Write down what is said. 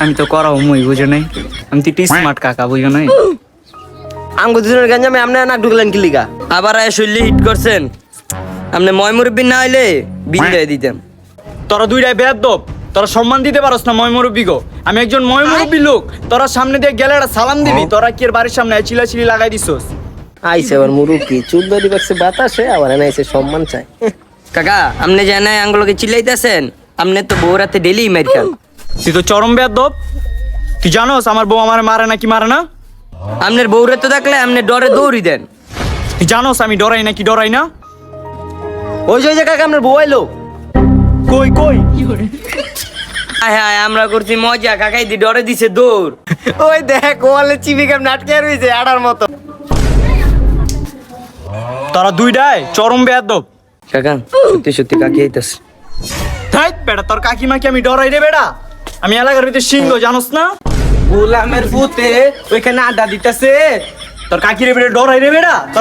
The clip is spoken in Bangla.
আমি তো করাও মই বুঝো নাই, আমি তো একটু স্মার্ট কাকা বুঝো নাই। আমগো দুজনের গঞ্জামে আপনি নাক ঢুকলেন কি লিগা? আবার আয় শৈলী হিট করছেন। আপনি ময় মুরব্বী না হইলে বিল দিয়ে দিতাম। তোরা দুইটাই বেয়াদব, তোরা সম্মান দিতে পারস না ময় মুরব্বী গো। আমি একজন ময় মুরব্বী লোক, তোরা সামনে দিয়ে গেলে একটা সালাম দিবি, তোরা কি এর বাড়ির সামনে চিলাচিলি লাগাই দিছস? আইসে আবার মুরব্বী চুলদারি বাক্সে বাতাসে আবার এনাইছে সম্মান চাই। কাকা আপনি জানেন আঙ্গুলকে চিল্লাইতেছেন, আপনি তো বউ রাতে ডেলি মার খান। তুই তো চরম বেয়াদব। তুই জানোস আমার বউ আমার মারে না কি মারে না? আপনার বউ রাতে থাকলে আপনি ডরে দৌড়ি দেন। তুই জানোস আমি ডরাই না কি ডরাই না? ওই যে কাকা আপনার বউ আইলো। কই কই? হ্যাঁ হ্যাঁ আমরা করছি মজা, কাকাই দি ডরে দিছে দৌড়। ওই দেখ ওয়ালে চিবি কেমন আটকে রয়েছে আড়ার মতো। তোরা দুইটাই চরম বেয়াদব। কাকা সত্যি সত্যি কাকি আইতাছে। থাইত বেটা, তোর কাকিমাকে আমি ডরাই রে বেটা। আমি এলাকার ভিতরে সিংহ, জানোস না? গোলামের পুতে ওইখানে আড্ডা দিতেছে। তোর কাকিরে বেটা ডরাই রে বেটা। তোর